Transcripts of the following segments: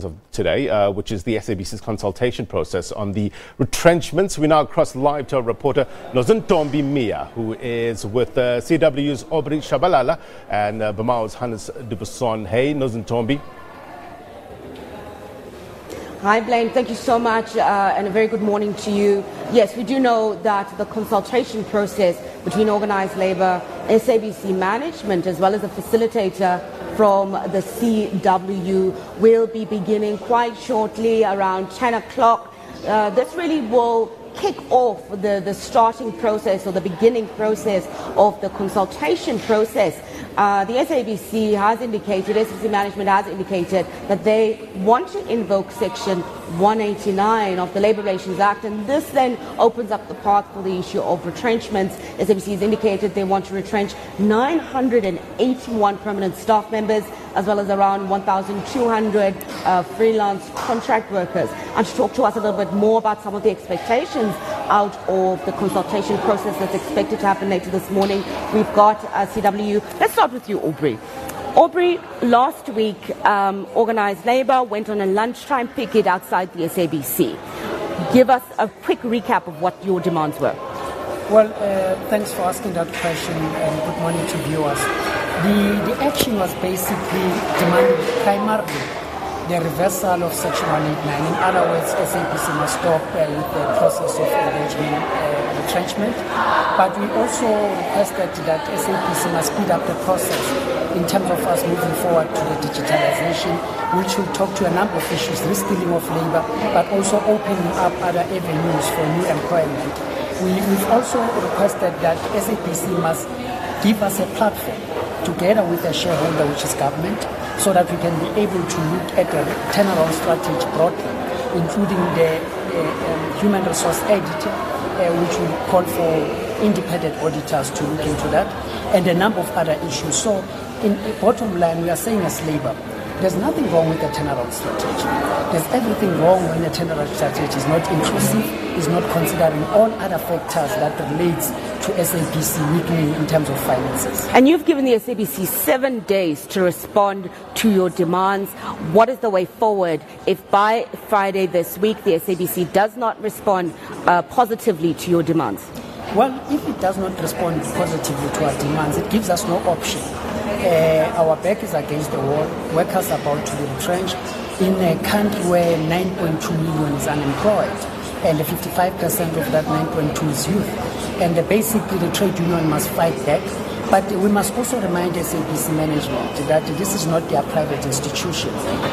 Of today, which is the SABC's consultation process on the retrenchments. We now cross live to our reporter Nozintombi Miya, who is with CW's Aubrey Tshabalala and Bemawu's Hannes de Buisson. Hey, Nozintombi. Hi, Blaine. Thank you so much, and a very good morning to you. Yes, we do know that the consultation process between organised labour, SABC management, as well as a facilitator from the CW will be beginning quite shortly, around 10 o'clock. This really will kick off the starting process or the beginning process of the consultation process. The SABC has indicated, SABC management has indicated that they want to invoke Section 189 of the Labour Relations Act, and this then opens up the path for the issue of retrenchments. SABC has indicated they want to retrench 981 permanent staff members, as well as around 1,200 freelance contract workers. And to talk to us a little bit more about some of the expectations out of the consultation process that's expected to happen later this morning, we've got CW. Let's start with you, Aubrey. Aubrey, last week, organised labour went on a lunchtime picket outside the SABC. Give us a quick recap of what your demands were. Well, thanks for asking that question, and good morning to viewers. The action was basically demanding primarily the reversal of Section 189. In other words, SABC must stop with the process of engagement retrenchment. But we also requested that SABC must speed up the process in terms of us moving forward to the digitalization, which will talk to a number of issues, reskilling of labor, but also opening up other avenues for new employment. We've also requested that SABC must give us a platform together with a shareholder, which is government, so that we can be able to look at a turnaround strategy broadly, including the human resource audit, which will call for independent auditors to look into that, and a number of other issues. So, in bottom line, we are saying as labor, there's nothing wrong with the turnaround strategy. There's everything wrong when the turnaround strategy is not inclusive, is not considering all other factors that relates to SABC weakening in terms of finances. And you've given the SABC 7 days to respond to your demands. What is the way forward if by Friday this week the SABC does not respond positively to your demands? Well, if it does not respond positively to our demands, it gives us no option. Our back is against the wall. Workers are about to be retrenched in a country where 9.2 million is unemployed, and 55% of that 9.2 is youth. And basically the trade union must fight back. But we must also remind SABC management that this is not their private institution.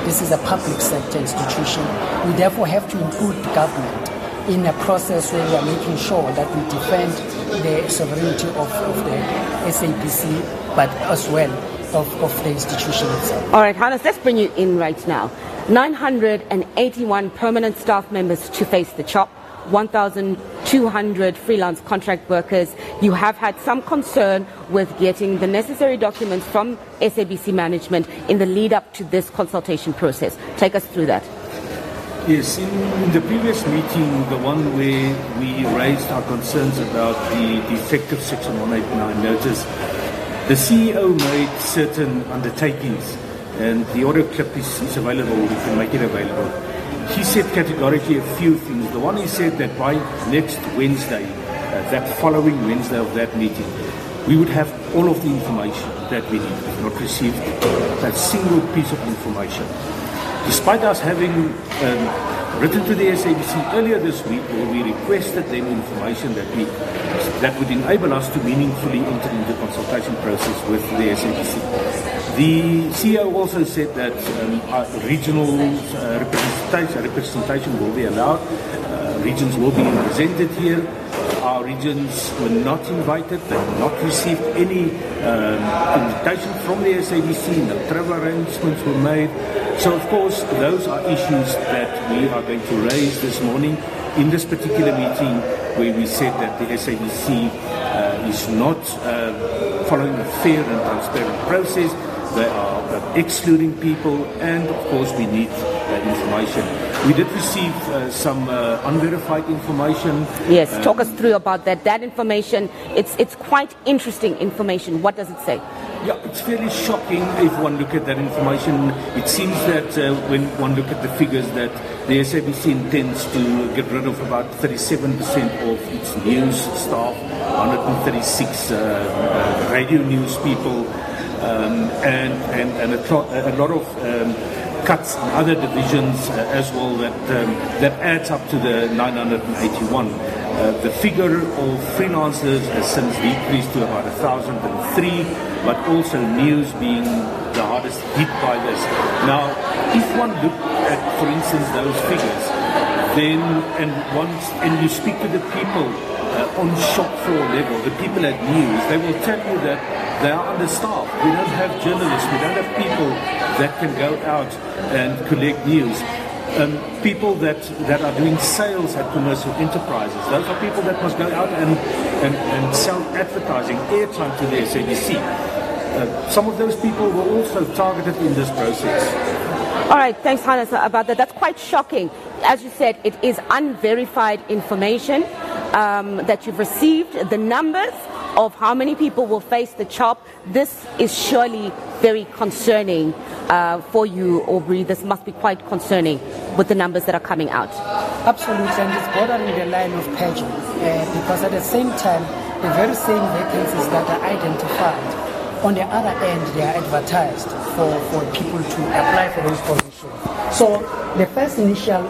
This is a public sector institution. We therefore have to include the government in a process where we are making sure that we defend the sovereignty of the SABC, but as well of the institution itself. All right, Hannes, let's bring you in right now. 981 permanent staff members to face the chop, 1,200 freelance contract workers. You have had some concern with getting the necessary documents from SABC management in the lead up to this consultation process. Take us through that. Yes, in the previous meeting, the one where we raised our concerns about the defective Section 189 notice, the CEO made certain undertakings, and the audio clip is available. We can make it available. He said categorically a few things. The one, he said that by next Wednesday, that following Wednesday of that meeting, we would have all of the information that we need. We've not received that single piece of information. Despite us having written to the SABC earlier this week, where we requested them information that would enable us to meaningfully enter into the consultation process with the SABC. The CEO also said that regional representation will be allowed. Regions will be represented here. Our regions were not invited. They did not receive any invitation from the SABC. No travel arrangements were made. So, of course, those are issues that we are going to raise this morning in this particular meeting, where we said that the SABC is not following a fair and transparent process. They are excluding people, and of course we need information. We did receive some unverified information. Yes, talk us through about that. That information, it's quite interesting information. What does it say? Yeah, it's fairly shocking if one look at that information. It seems that when one look at the figures that the SABC intends to get rid of about 37% of its news staff, 136 radio news people, and a lot of cuts in other divisions as well. That adds up to the 981. The figure of freelancers has since decreased to about 1,003, but also news being the hardest hit by this. Now, if one look at, for instance, those figures, then and you speak to the people on shop floor level, the people at news, they will tell you that they are understaffed. We don't have journalists, we don't have people that can go out and collect news. People that are doing sales at commercial enterprises, those are people that must go out and sell advertising, airtime to the SABC. Some of those people were also targeted in this process. All right, thanks, Hannes, about that. That's quite shocking. As you said, it is unverified information that you've received. The numbers of how many people will face the chop, this is surely very concerning for you, Aubrey. This must be quite concerning with the numbers that are coming out. Absolutely, and it's bordering the line of purging, because at the same time, the very same vacancies that are identified, on the other end, they are advertised for people to apply for those positions. So the first initial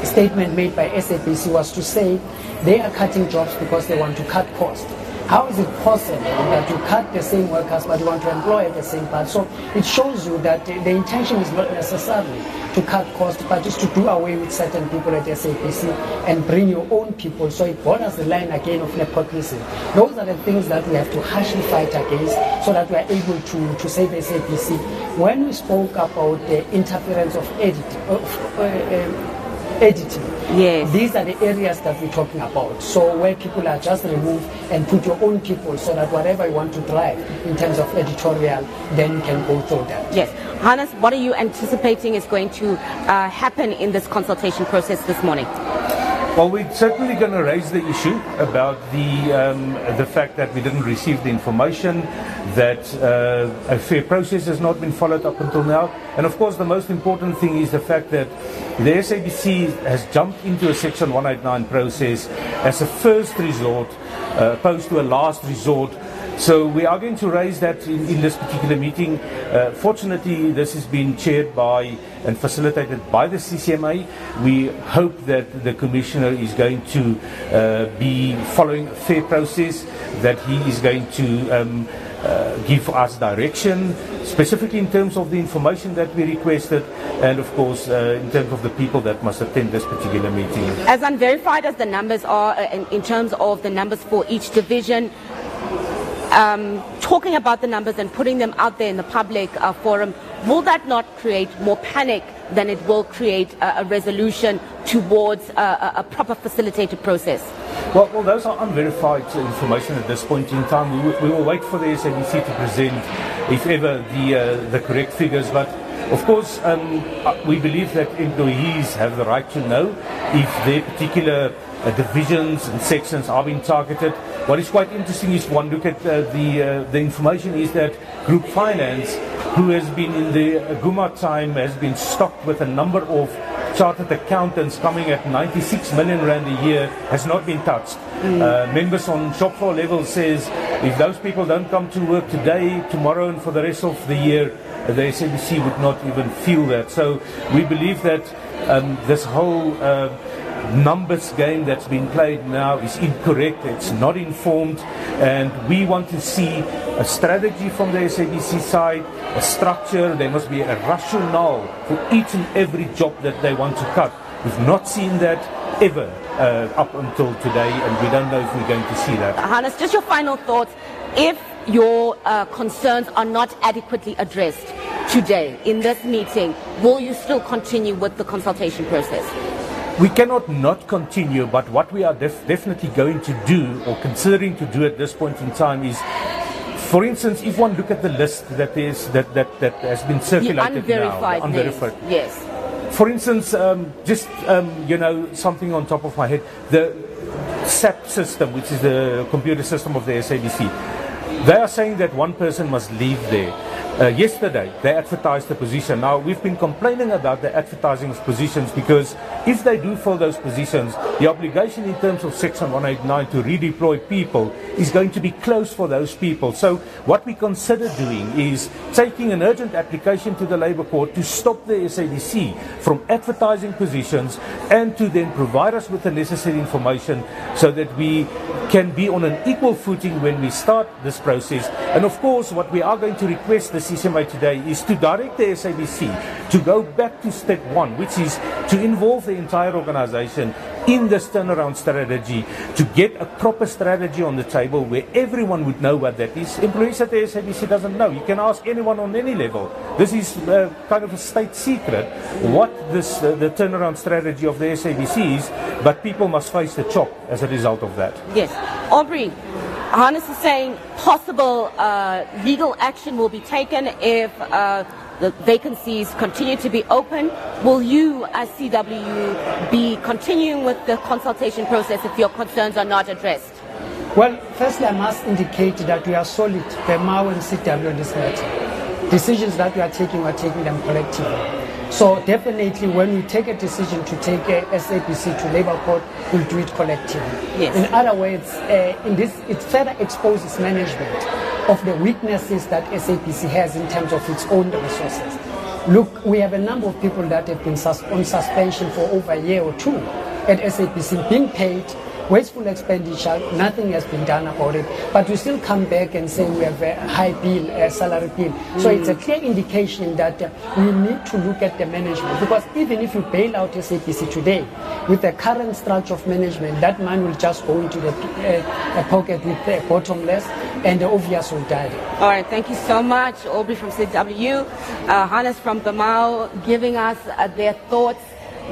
statement made by SABC was to say they are cutting jobs because they want to cut costs. How is it possible that you cut the same workers but you want to employ at the same part? So it shows you that the intention is not necessarily to cut costs, but just to do away with certain people at SABC and bring your own people. So it borders the line again of nepotism. Those are the things that we have to harshly fight against so that we are able to save SABC. When we spoke about the interference of editing. Yes. These are the areas that we're talking about. So where people are just removed and put your own people so that whatever you want to drive in terms of editorial, then you can go through that. Yes. Hannes, what are you anticipating is going to happen in this consultation process this morning? Well, we're certainly going to raise the issue about the fact that we didn't receive the information, that a fair process has not been followed up until now. And of course, the most important thing is the fact that the SABC has jumped into a Section 189 process as a first resort, opposed to a last resort. So we are going to raise that in this particular meeting. Fortunately, this has been chaired by and facilitated by the CCMA. We hope that the Commissioner is going to be following a fair process, that he is going to give us direction, specifically in terms of the information that we requested, and of course in terms of the people that must attend this particular meeting. As unverified as the numbers are, in terms of the numbers for each division, talking about the numbers and putting them out there in the public forum, will that not create more panic than it will create a resolution towards a proper facilitated process? Well, those are unverified information at this point in time. We will wait for the SABC to present, if ever, the correct figures. But of course, we believe that employees have the right to know if their particular divisions and sections are being targeted. What is quite interesting is one look at the information is that Group Finance, who has been in the Guma time, has been stocked with a number of chartered accountants coming at 96 million rand a year, has not been touched. Members on shop floor level says if those people don't come to work today, tomorrow and for the rest of the year, the SABC would not even feel that. So we believe that this whole numbers game that's been played now is incorrect. It's not informed, and we want to see a strategy from the SABC side, a structure. There must be a rationale for each and every job that they want to cut. We've not seen that ever up until today, and we don't know if we're going to see that. Hannes, just your final thoughts. If your concerns are not adequately addressed today in this meeting, will you still continue with the consultation process? We cannot not continue, but what we are definitely going to do, or considering to do at this point in time, is, for instance, if one look at the list that has been circulated unverified now, unverified. Yes. For instance, something on top of my head, the SAP system, which is the computer system of the SABC. They are saying that one person must leave there. Yesterday, they advertised the position. Now, we've been complaining about the advertising of positions because if they do fill those positions, the obligation in terms of Section 189 to redeploy people is going to be closed for those people. So what we consider doing is taking an urgent application to the Labour Court to stop the SABC from advertising positions and to then provide us with the necessary information so that we can be on an equal footing when we start this process. And of course, what we are going to request the CCMA today is to direct the SABC to go back to step one, which is to involve the entire organization in this turnaround strategy, to get a proper strategy on the table where everyone would know what that is. Employees at the SABC doesn't know. You can ask anyone on any level. This is kind of a state secret what this the turnaround strategy of the SABC is, but people must face the chop as a result of that. Yes. Aubrey, Hannes is saying possible legal action will be taken if the vacancies continue to be open. Will you, as CW, be continuing with the consultation process if your concerns are not addressed? Well, firstly, I must indicate that we are solid, Bemawu and CW, on this matter. Decisions that we are taking them collectively. So definitely when we take a decision to take a SABC to Labour Court, we'll do it collectively. Yes. In other words, it further exposes management of the weaknesses that SABC has in terms of its own resources. Look, we have a number of people that have been on suspension for over a year or two at SABC being paid, wasteful expenditure, nothing has been done about it, but we still come back and say we have a high bill, salary bill. So it's a clear indication that we need to look at the management, because even if you bail out SABC today, with the current structure of management, that man will just go into the pocket with the bottomless, and the obvious will die. All right, thank you so much, Aubrey from CW, Hannes from Bemawu, giving us their thoughts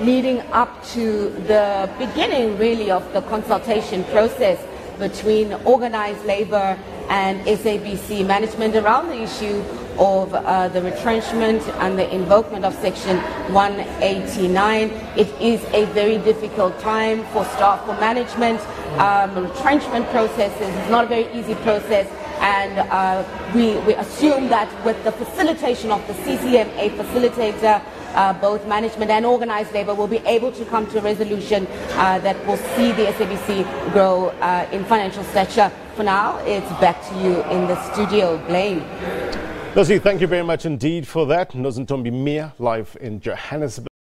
leading up to the beginning, really, of the consultation process between organized labor and SABC management around the issue of the retrenchment and the invokement of Section 189. It is a very difficult time for staff, for management. Retrenchment processes is not a very easy process, and we assume that with the facilitation of the CCMA facilitator, both management and organized labor will be able to come to a resolution that will see the SABC grow in financial stature. For now, it's back to you in the studio. Blaine. Nozi, thank you very much indeed for that. Nozintombi Miya, live in Johannesburg.